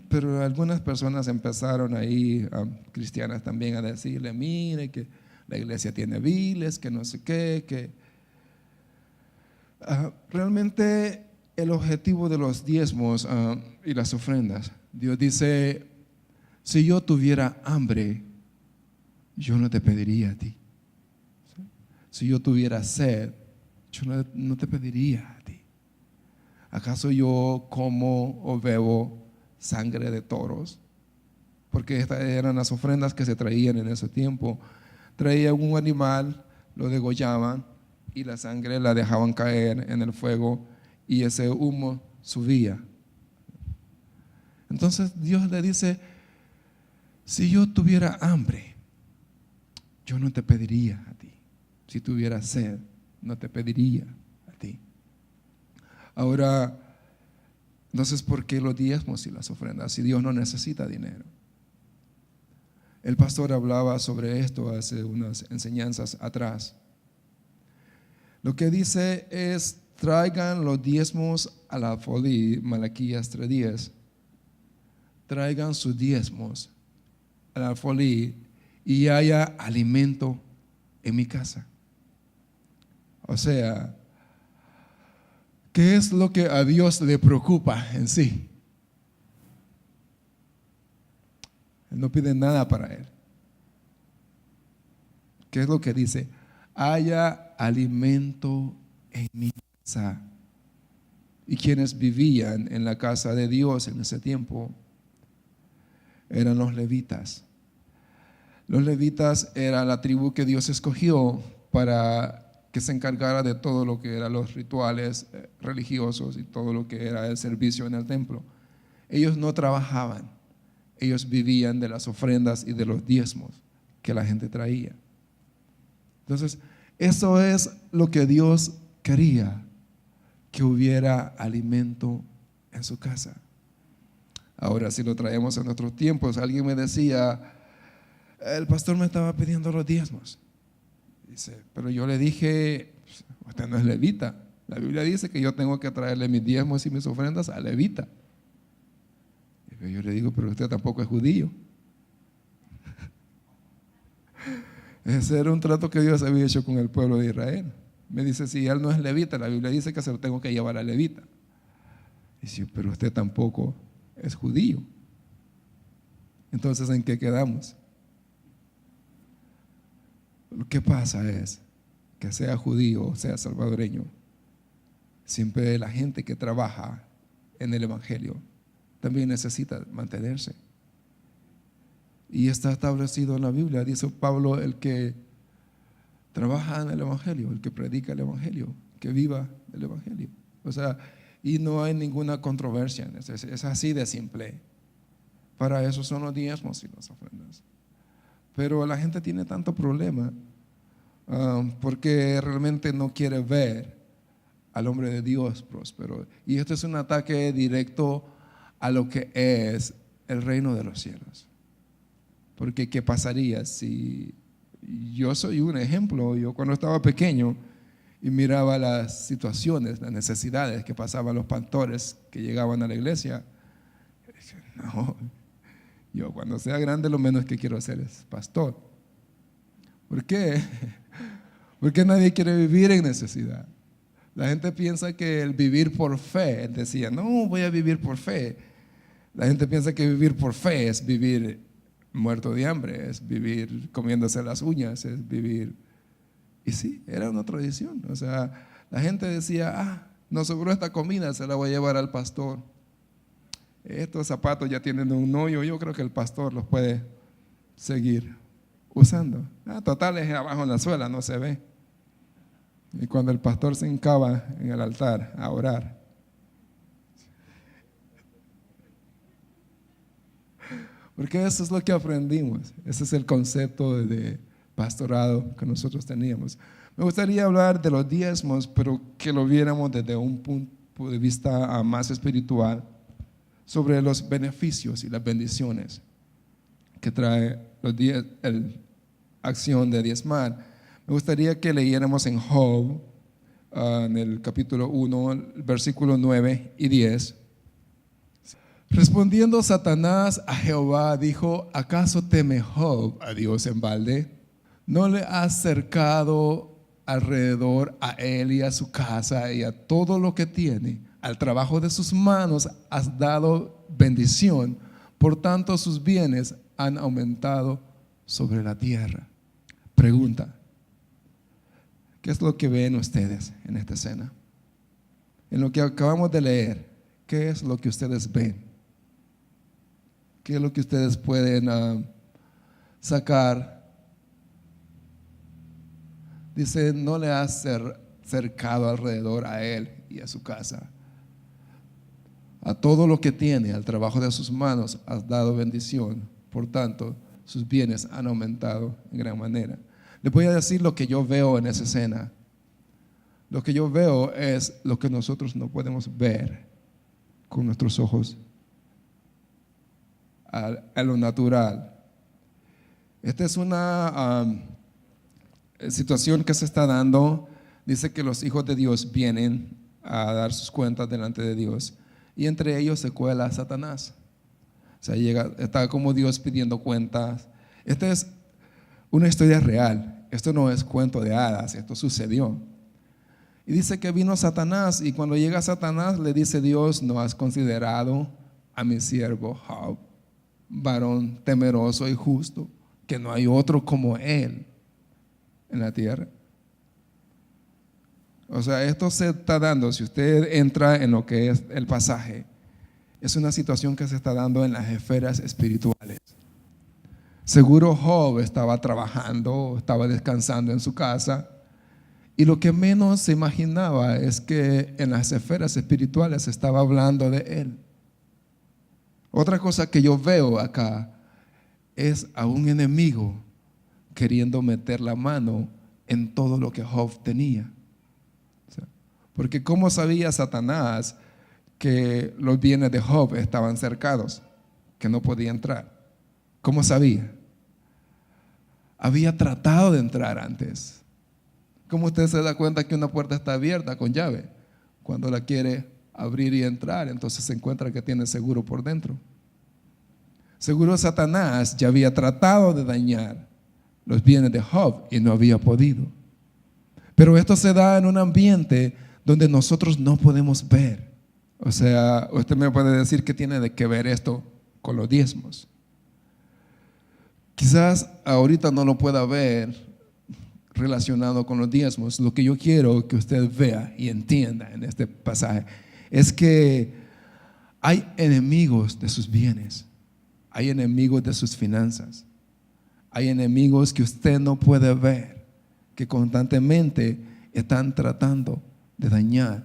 Pero algunas personas empezaron ahí, cristianas también, a decirle, mire que la iglesia tiene biles, que no sé qué, que realmente el objetivo de los diezmos y las ofrendas, Dios dice, si yo tuviera hambre, yo no te pediría a ti. Si yo tuviera sed, yo no te pediría a ti. ¿Acaso yo como o bebo sangre de toros? Porque estas eran las ofrendas que se traían en ese tiempo. Traían un animal, lo degollaban y la sangre la dejaban caer en el fuego y ese humo subía. Entonces Dios le dice, si yo tuviera hambre, yo no te pediría a ti. Si tuviera sed, no te pediría a ti. Ahora, entonces, ¿por qué los diezmos y las ofrendas si Dios no necesita dinero? El pastor hablaba sobre esto hace unas enseñanzas atrás. Lo que dice es, traigan los diezmos al alfolí, Malaquías 3:10. Traigan sus diezmos al alfolí y haya alimento en mi casa. O sea, ¿qué es lo que a Dios le preocupa en sí? Él no pide nada para él. ¿Qué es lo que dice? Haya alimento en mi casa. Y quienes vivían en la casa de Dios en ese tiempo eran los levitas. Los levitas era la tribu que Dios escogió para que se encargara de todo lo que eran los rituales religiosos y todo lo que era el servicio en el templo. Ellos no trabajaban, ellos vivían de las ofrendas y de los diezmos que la gente traía. Entonces, eso es lo que Dios quería, que hubiera alimento en su casa. Ahora, si lo traemos en nuestros tiempos, alguien me decía, el pastor me estaba pidiendo los diezmos. Dice, pero yo le dije, usted no es levita. La Biblia dice que yo tengo que traerle mis diezmos y mis ofrendas a levita. Y yo le digo, pero usted tampoco es judío. Ese era un trato que Dios había hecho con el pueblo de Israel. Me dice, si él no es levita, la Biblia dice que se lo tengo que llevar a levita. Y dice, pero usted tampoco es judío. Entonces, ¿en qué quedamos? Lo que pasa es que sea judío o sea salvadoreño, siempre la gente que trabaja en el evangelio también necesita mantenerse. Y está establecido en la Biblia, dice Pablo, el que trabaja en el evangelio, el que predica el evangelio, que viva el evangelio. O sea, y no hay ninguna controversia en eso, es así de simple. Para eso son los diezmos y las ofrendas. Pero la gente tiene tanto problema porque realmente no quiere ver al hombre de Dios próspero. Y esto es un ataque directo a lo que es el reino de los cielos. Porque ¿qué pasaría si yo soy un ejemplo? Yo cuando estaba pequeño y miraba las situaciones, las necesidades que pasaban los pastores que llegaban a la iglesia, dije, no, yo cuando sea grande lo menos que quiero hacer es pastor. ¿Por qué? Porque nadie quiere vivir en necesidad. La gente piensa que el vivir por fe, él decía, no, voy a vivir por fe. La gente piensa que vivir por fe es vivir muerto de hambre, es vivir comiéndose las uñas, es vivir. Y sí, era una tradición. O sea, la gente decía, nos sobró esta comida, se la voy a llevar al pastor. Estos zapatos ya tienen un hoyo, yo creo que el pastor los puede seguir usando. Total, es abajo en la suela, no se ve. Y cuando el pastor se hincaba en el altar a orar, porque eso es lo que aprendimos, ese es el concepto de pastorado que nosotros teníamos. Me gustaría hablar de los diezmos, pero que lo viéramos desde un punto de vista más espiritual, sobre los beneficios y las bendiciones que trae la acción de diezmar. Me gustaría que leyéramos en Job, en el capítulo 1, versículo 9 y 10. Respondiendo Satanás a Jehová, dijo, ¿acaso teme Job a Dios en balde? ¿No le has cercado alrededor a él y a su casa y a todo lo que tiene? Al trabajo de sus manos has dado bendición, por tanto sus bienes han aumentado sobre la tierra. Pregunta: ¿qué es lo que ven ustedes en esta escena? En lo que acabamos de leer, ¿qué es lo que ustedes ven? ¿Qué es lo que ustedes pueden sacar? Dice: no le has cercado alrededor a él y a su casa. A todo lo que tiene, al trabajo de sus manos, has dado bendición. Por tanto, sus bienes han aumentado en gran manera. Les voy a decir lo que yo veo en esa escena. Lo que yo veo es lo que nosotros no podemos ver con nuestros ojos a lo natural. Esta es una situación que se está dando. Dice que los hijos de Dios vienen a dar sus cuentas delante de Dios, y entre ellos se cuela Satanás. O sea, está como Dios pidiendo cuentas. Esta es una historia real. Esto no es cuento de hadas, esto sucedió. Y dice que vino Satanás, y cuando llega Satanás le dice Dios: no has considerado a mi siervo Job, varón temeroso y justo, que no hay otro como él en la tierra. O sea, esto se está dando, si usted entra en lo que es el pasaje, es una situación que se está dando en las esferas espirituales. Seguro Job estaba trabajando, estaba descansando en su casa, y lo que menos se imaginaba es que en las esferas espirituales se estaba hablando de él. Otra cosa que yo veo acá es a un enemigo queriendo meter la mano en todo lo que Job tenía. Porque ¿cómo sabía Satanás que los bienes de Job estaban cercados, que no podía entrar? ¿Cómo sabía? Había tratado de entrar antes. ¿Cómo usted se da cuenta que una puerta está abierta con llave? Cuando la quiere abrir y entrar, entonces se encuentra que tiene seguro por dentro. Seguro Satanás ya había tratado de dañar los bienes de Job y no había podido. Pero esto se da en un ambiente donde nosotros no podemos ver. O sea, usted me puede decir que tiene de que ver esto con los diezmos. Quizás ahorita no lo pueda ver relacionado con los diezmos. Lo que yo quiero que usted vea y entienda en este pasaje es que hay enemigos de sus bienes, hay enemigos de sus finanzas, hay enemigos que usted no puede ver, que constantemente están tratando de dañar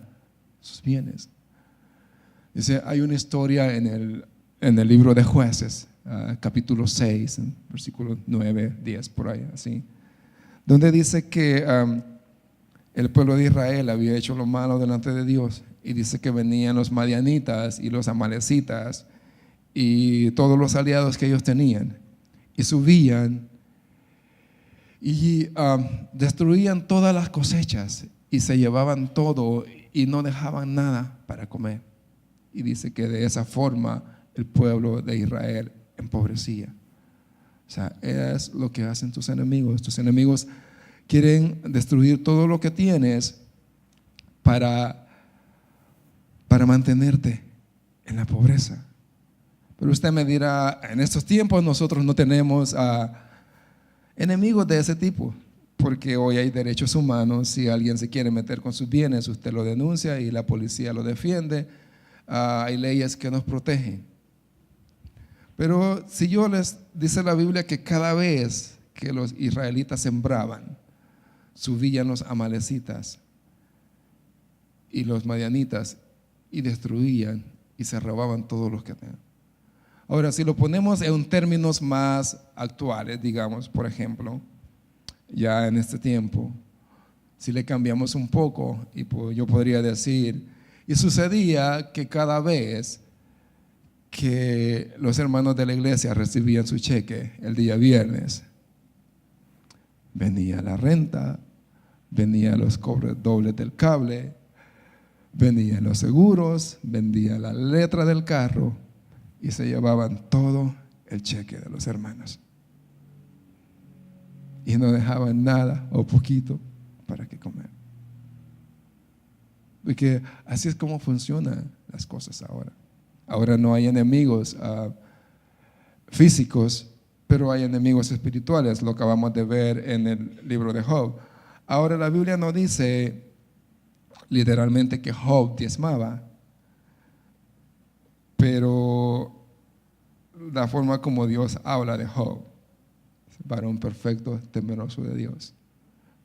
sus bienes. Dice, hay una historia en el libro de Jueces, capítulo 6, versículo 9, 10, por ahí, así, donde dice que el pueblo de Israel había hecho lo malo delante de Dios, y dice que venían los madianitas y los amalecitas y todos los aliados que ellos tenían, y subían y destruían todas las cosechas y se llevaban todo y no dejaban nada para comer. Y dice que de esa forma el pueblo de Israel empobrecía. O sea, es lo que hacen tus enemigos. Tus enemigos quieren destruir todo lo que tienes para mantenerte en la pobreza. Pero usted me dirá, en estos tiempos nosotros no tenemos enemigos de ese tipo, porque hoy hay derechos humanos. Si alguien se quiere meter con sus bienes, usted lo denuncia y la policía lo defiende. Hay leyes que nos protegen. Pero si yo les dice la Biblia que cada vez que los israelitas sembraban, subían los amalecitas y los madianitas y destruían y se robaban todos los que tenían. Ahora, si lo ponemos en términos más actuales, digamos, por ejemplo, ya en este tiempo, si le cambiamos un poco, y yo podría decir, y sucedía que cada vez que los hermanos de la iglesia recibían su cheque el día viernes, venía la renta, venían los cobros dobles del cable, venían los seguros, vendía la letra del carro y se llevaban todo el cheque de los hermanos. Y no dejaban nada o poquito para que comer. Porque así es como funcionan las cosas ahora. Ahora no hay enemigos físicos, pero hay enemigos espirituales, lo acabamos de ver en el libro de Job. Ahora la Biblia no dice literalmente que Job diezmaba, pero la forma como Dios habla de Job, varón perfecto, temeroso de Dios.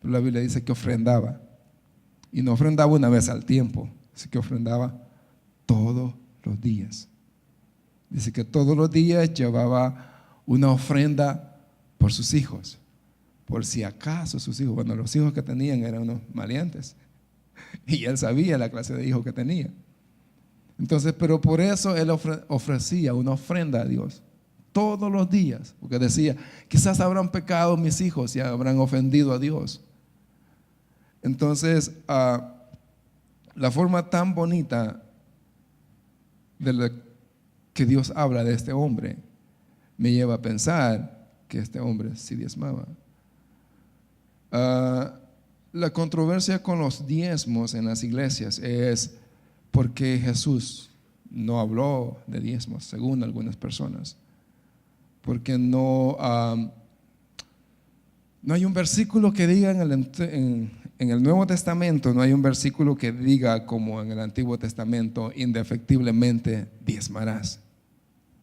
Pero la Biblia dice que ofrendaba, y no ofrendaba una vez al tiempo, sino que ofrendaba todos los días. Dice que todos los días llevaba una ofrenda por sus hijos, por si acaso sus hijos, bueno, los hijos que tenían eran unos maleantes, y él sabía la clase de hijos que tenía. Entonces, pero por eso él ofrecía una ofrenda a Dios todos los días, porque decía, quizás habrán pecado mis hijos y habrán ofendido a Dios. Entonces, la forma tan bonita de la que Dios habla de este hombre me lleva a pensar que este hombre sí diezmaba. La controversia con los diezmos en las iglesias es porque Jesús no habló de diezmos, según algunas personas. Porque no hay un versículo que diga en el Nuevo Testamento, no hay un versículo que diga como en el Antiguo Testamento, indefectiblemente diezmarás.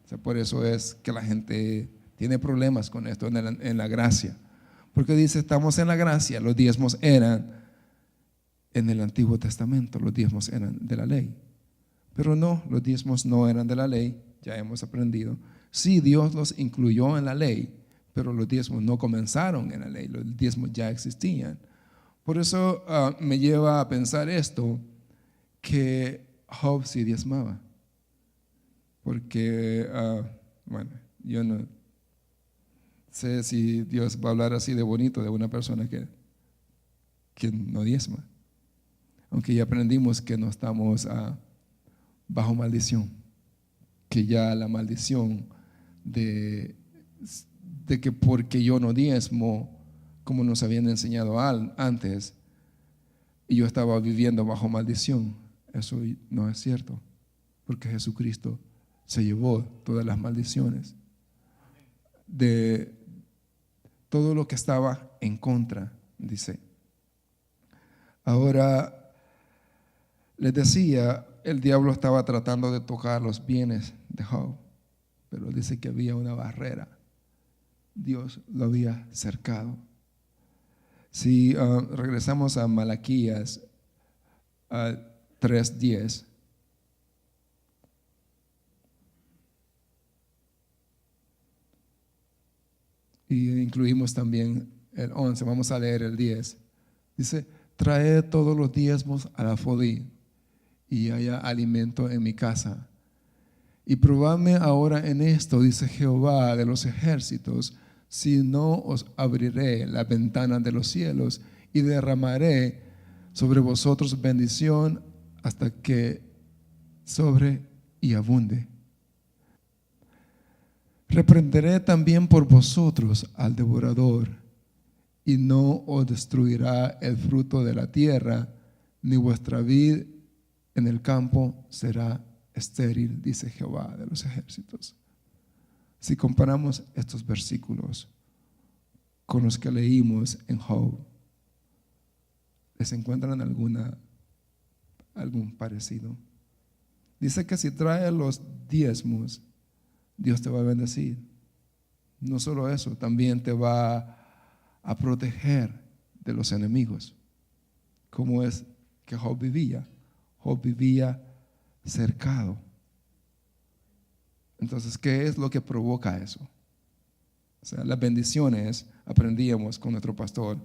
O sea, por eso es que la gente tiene problemas con esto en la gracia. Porque dice, estamos en la gracia, los diezmos eran en el Antiguo Testamento, los diezmos eran de la ley. Pero no, los diezmos no eran de la ley, ya hemos aprendido. Sí, Dios los incluyó en la ley, pero los diezmos no comenzaron en la ley, los diezmos ya existían. Por eso me lleva a pensar esto, que Job sí diezmaba. Porque, bueno, yo no sé si Dios va a hablar así de bonito de una persona que no diezma. Aunque ya aprendimos que no estamos bajo maldición, que ya la maldición de que porque yo no diezmo, como nos habían enseñado antes, y yo estaba viviendo bajo maldición, eso no es cierto, porque Jesucristo se llevó todas las maldiciones de todo lo que estaba en contra, dice. Ahora, les decía, el diablo estaba tratando de tocar los bienes de Job, pero dice que había una barrera. Dios lo había cercado. Si regresamos a Malaquías 3:10, y incluimos también el 11, vamos a leer el 10. Dice, traed todos los diezmos a la fodí y haya alimento en mi casa. Y probadme ahora en esto, dice Jehová de los ejércitos, si no os abriré la ventana de los cielos y derramaré sobre vosotros bendición hasta que sobre y abunde. Reprenderé también por vosotros al devorador, y no os destruirá el fruto de la tierra, ni vuestra vid en el campo será estéril, dice Jehová de los ejércitos. Si comparamos estos versículos con los que leímos en Job, ¿les encuentran algún parecido? Dice que si traes los diezmos, Dios te va a bendecir. No solo eso, también te va a proteger de los enemigos. ¿Cómo es que Job vivía? Job vivía cercado. Entonces, ¿qué es lo que provoca eso? O sea, las bendiciones, aprendíamos con nuestro pastor,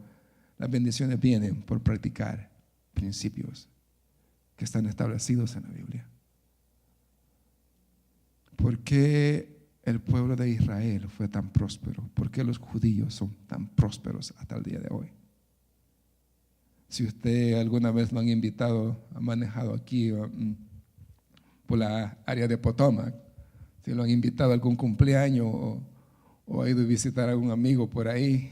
las bendiciones vienen por practicar principios que están establecidos en la Biblia. ¿Por qué el pueblo de Israel fue tan próspero? ¿Por qué los judíos son tan prósperos hasta el día de hoy? Si usted alguna vez lo han invitado, ha manejado aquí por la área de Potomac, si lo han invitado a algún cumpleaños o ha ido a visitar a algún amigo por ahí.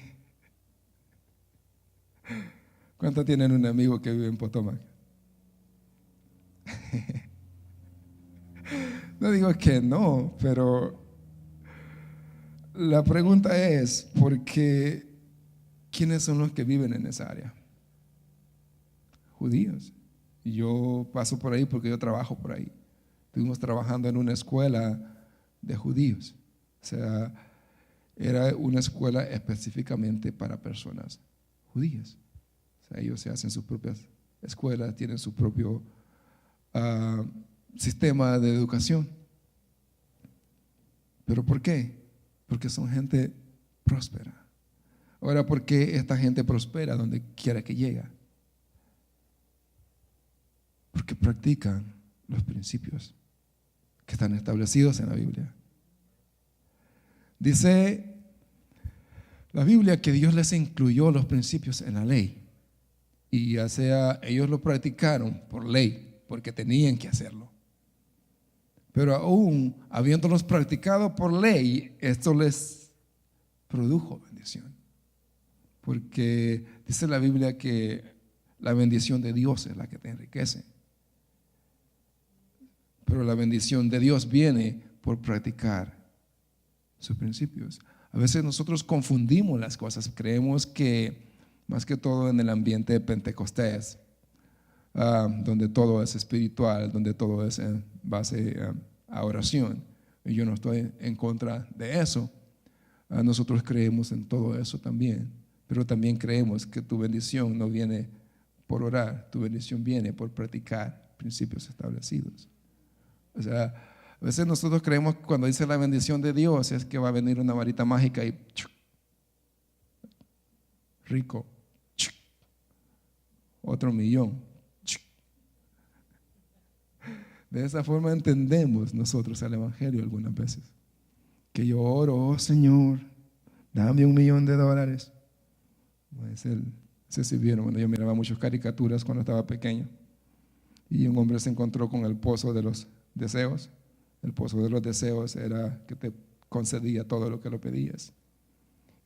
¿Cuántos tienen un amigo que vive en Potomac? No digo que no, pero La pregunta es, ¿por qué? ¿Quiénes son los que viven en esa área? Judíos. Y yo paso por ahí porque yo trabajo por ahí. Estuvimos trabajando en una escuela de judíos. O sea, era una escuela específicamente para personas judías. O sea, ellos se hacen sus propias escuelas, tienen su propio sistema de educación. ¿Pero por qué? Porque son gente próspera. Ahora, ¿por qué esta gente prospera donde quiera que llega? Porque practican los principios que están establecidos en la Biblia. Dice la Biblia que Dios les incluyó los principios en la ley. Y ya sea, ellos lo practicaron por ley, porque tenían que hacerlo. Pero aún habiéndolos practicado por ley, esto les produjo bendición. Porque dice la Biblia que la bendición de Dios es la que te enriquece. Pero la bendición de Dios viene por practicar sus principios. A veces nosotros confundimos las cosas, creemos que más que todo en el ambiente de Pentecostés, donde todo es espiritual, donde todo es en base a oración. Y yo no estoy en contra de eso. Nosotros creemos en todo eso también, pero también creemos que tu bendición no viene por orar, tu bendición viene por practicar principios establecidos. O sea, a veces nosotros creemos que cuando dice la bendición de Dios es que va a venir una varita mágica y rico, otro millón. De esa forma entendemos nosotros el Evangelio algunas veces. Que yo oro, oh Señor, dame $1 millón. Se sirvieron. Bueno, yo miraba muchas caricaturas cuando estaba pequeño. Y un hombre se encontró con el pozo de los deseos. El pozo de los deseos era que te concedía todo lo que lo pedías.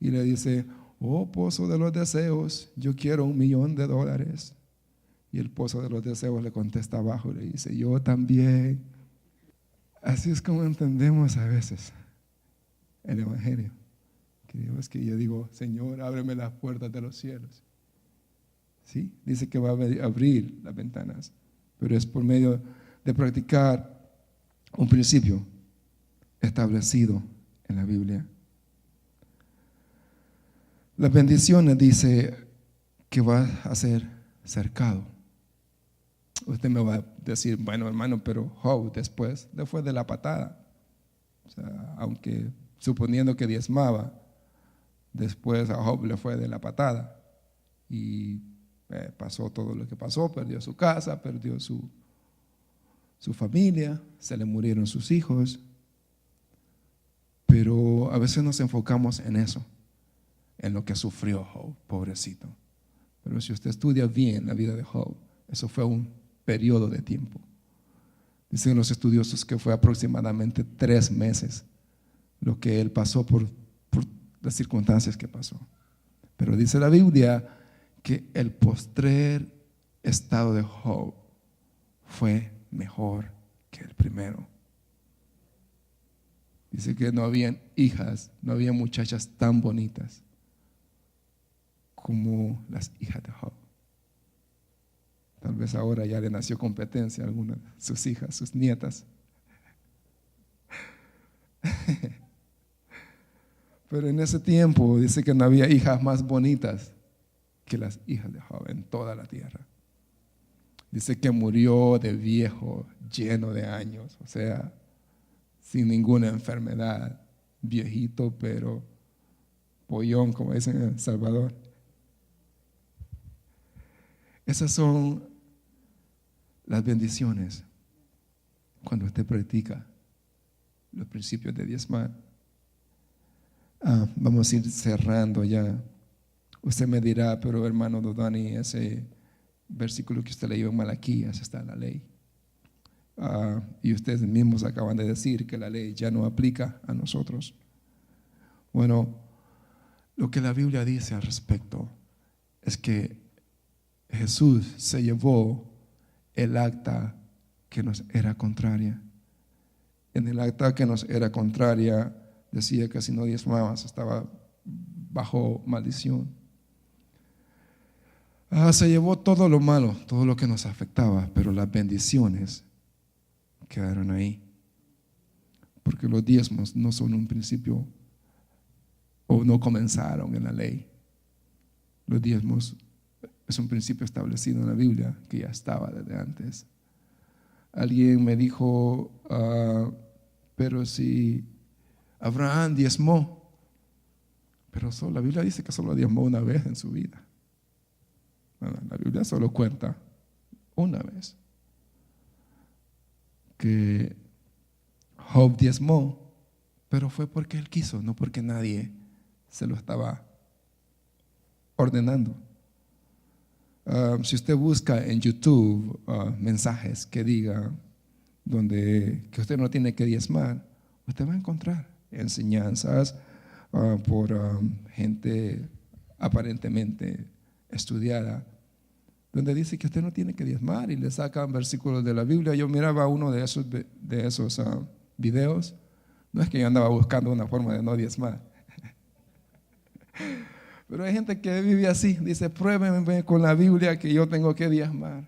Y le dice, oh pozo de los deseos, yo quiero $1 millón. Y el pozo de los deseos le contesta abajo y le dice, yo también. Así es como entendemos a veces el Evangelio. Es que yo digo, Señor, ábreme las puertas de los cielos. ¿Sí? Dice que va a abrir las ventanas, pero es por medio de practicar un principio establecido en la Biblia. Las bendiciones dice que va a ser cercado. Usted me va a decir, bueno hermano, pero Job después le fue de la patada. O sea, aunque suponiendo que diezmaba, después a Job le fue de la patada. Y pasó todo lo que pasó, perdió su casa, perdió su familia, se le murieron sus hijos. Pero a veces nos enfocamos en eso, en lo que sufrió Job, pobrecito. Pero si usted estudia bien la vida de Job, eso fue un periodo de tiempo. Dicen los estudiosos que fue aproximadamente 3 meses lo que él pasó por las circunstancias que pasó. Pero dice la Biblia que el postrer estado de Job fue mejor que el primero. Dice que no habían hijas, no había muchachas tan bonitas como las hijas de Job. Tal vez ahora ya le nació competencia a algunas de sus hijas, sus nietas. Pero en ese tiempo dice que no había hijas más bonitas que las hijas de Job en toda la tierra. Dice que murió de viejo, lleno de años, o sea, sin ninguna enfermedad, viejito pero pollón, como dicen en El Salvador. Esas son las bendiciones cuando usted practica los principios de diezmar. Vamos a ir cerrando ya. Usted me dirá, pero hermano Dodani, ese versículo que usted leyó en Malaquías está en la ley. Y ustedes mismos acaban de decir que la ley ya no aplica a nosotros. Bueno, lo que la Biblia dice al respecto es que Jesús se llevó el acta que nos era contraria. En el acta que nos era contraria decía que si no diezmabas estaba bajo maldición. Se llevó todo lo malo, todo lo que nos afectaba, pero las bendiciones quedaron ahí. Porque los diezmos no son un principio o no comenzaron en la ley. Los diezmos es un principio establecido en la Biblia que ya estaba desde antes. Alguien me dijo, pero si Abraham diezmó, pero la Biblia dice que solo diezmó una vez en su vida. Bueno, la Biblia solo cuenta una vez que Job diezmó, pero fue porque él quiso, no porque nadie se lo estaba ordenando. Si usted busca en YouTube mensajes que digan que usted no tiene que diezmar, usted va a encontrar enseñanzas por gente aparentemente estudiada, donde dice que usted no tiene que diezmar y le sacan versículos de la Biblia. Yo miraba uno de esos videos. No es que yo andaba buscando una forma de no diezmar, pero hay gente que vive así. Dice, pruébenme con la Biblia que yo tengo que diezmar.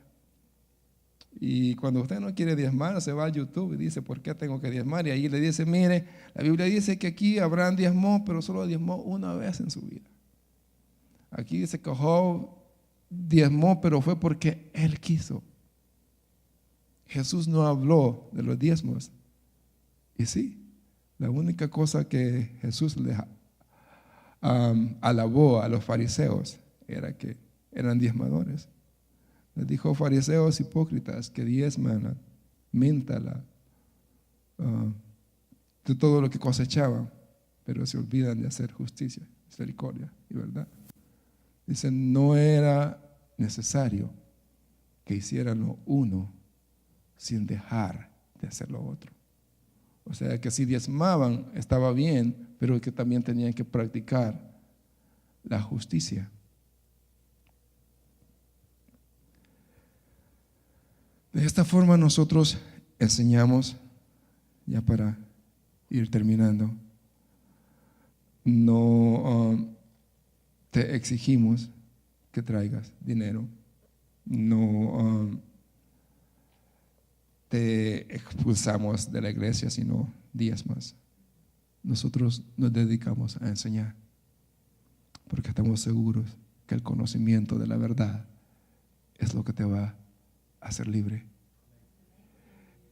Y cuando usted no quiere diezmar, se va a YouTube y dice, ¿por qué tengo que diezmar? Y ahí le dice, mire, la Biblia dice que aquí Abraham diezmó, pero solo diezmó una vez en su vida. Aquí dice que Job diezmó, pero fue porque él quiso. Jesús no habló de los diezmos. Y sí, la única cosa que Jesús le alabó a los fariseos era que eran diezmadores. Les dijo, fariseos hipócritas que diezman menta de todo lo que cosechaban, pero se olvidan de hacer justicia, misericordia y verdad. Dicen, no era necesario que hicieran lo uno sin dejar de hacer lo otro. O sea que si diezmaban estaba bien, pero que también tenían que practicar la justicia. De esta forma nosotros enseñamos, ya para ir terminando, no te exigimos que traigas dinero, no te expulsamos de la iglesia, sino diezmas. Nosotros nos dedicamos a enseñar, porque estamos seguros que el conocimiento de la verdad es lo que te va a hacer libre.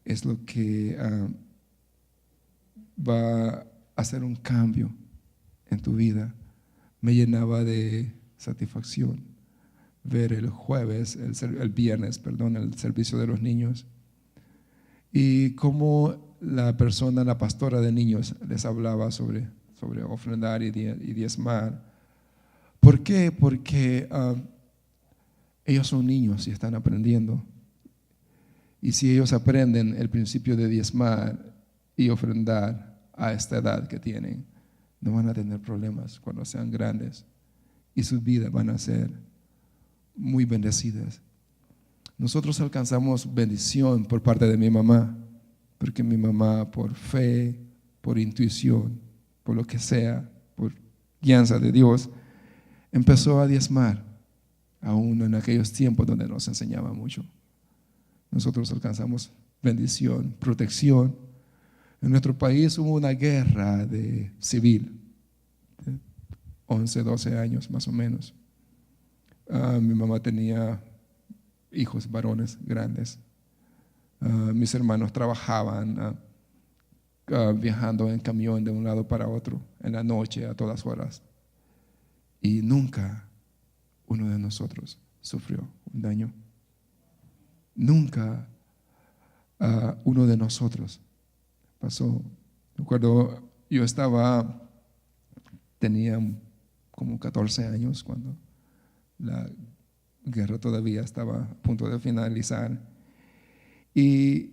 Es lo que va a hacer un cambio en tu vida. Me llenaba de satisfacción ver el viernes, el servicio de los niños, y cómo la pastora de niños les hablaba sobre ofrendar y diezmar. ¿Por qué? Porque ellos son niños y están aprendiendo. Y si ellos aprenden el principio de diezmar y ofrendar a esta edad que tienen, no van a tener problemas cuando sean grandes y sus vidas van a ser muy bendecidas. Nosotros alcanzamos bendición por parte de mi mamá, porque mi mamá, por fe, por intuición, por lo que sea, por guianza de Dios, empezó a diezmar, aún en aquellos tiempos donde nos enseñaba mucho. Nosotros alcanzamos bendición, protección. En nuestro país hubo una guerra civil, de 11, 12 años más o menos. Mi mamá tenía hijos varones grandes. Mis hermanos trabajaban viajando en camión de un lado para otro en la noche a todas horas. Y nunca uno de nosotros sufrió un daño. Nunca uno de nosotros pasó. Recuerdo, yo tenía como 14 años cuando la guerra todavía estaba a punto de finalizar. Y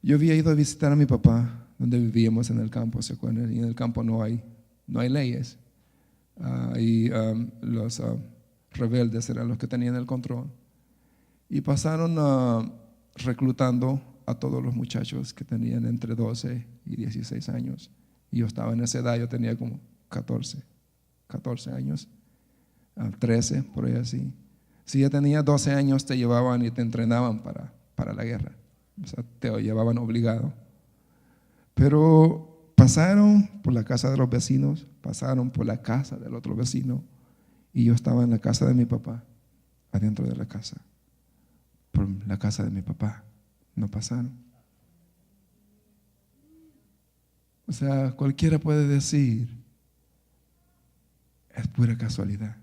yo había ido a visitar a mi papá, donde vivíamos en el campo, ¿se acuerdan? Y en el campo no hay leyes. Y los rebeldes eran los que tenían el control. Y pasaron reclutando a todos los muchachos que tenían entre 12 y 16 años Y yo estaba en esa edad, yo tenía como 14 años, 13, por ahí así. Si ya tenía 12 años, te llevaban y te entrenaban para la guerra. O sea, te llevaban obligado. Pero pasaron por la casa de los vecinos, pasaron por la casa del otro vecino, y yo estaba en la casa de mi papá, adentro de la casa. Por la casa de mi papá no pasaron. O sea, cualquiera puede decir, es pura casualidad.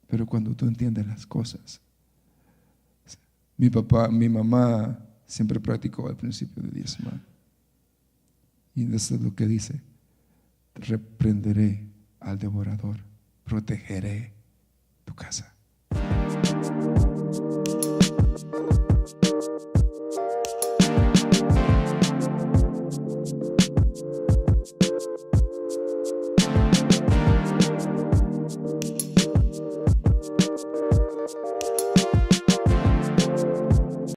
Pero cuando tú entiendes las cosas, mi mamá siempre practicó el principio de diezmar. Y eso es lo que dice: reprenderé al devorador, protegeré tu casa.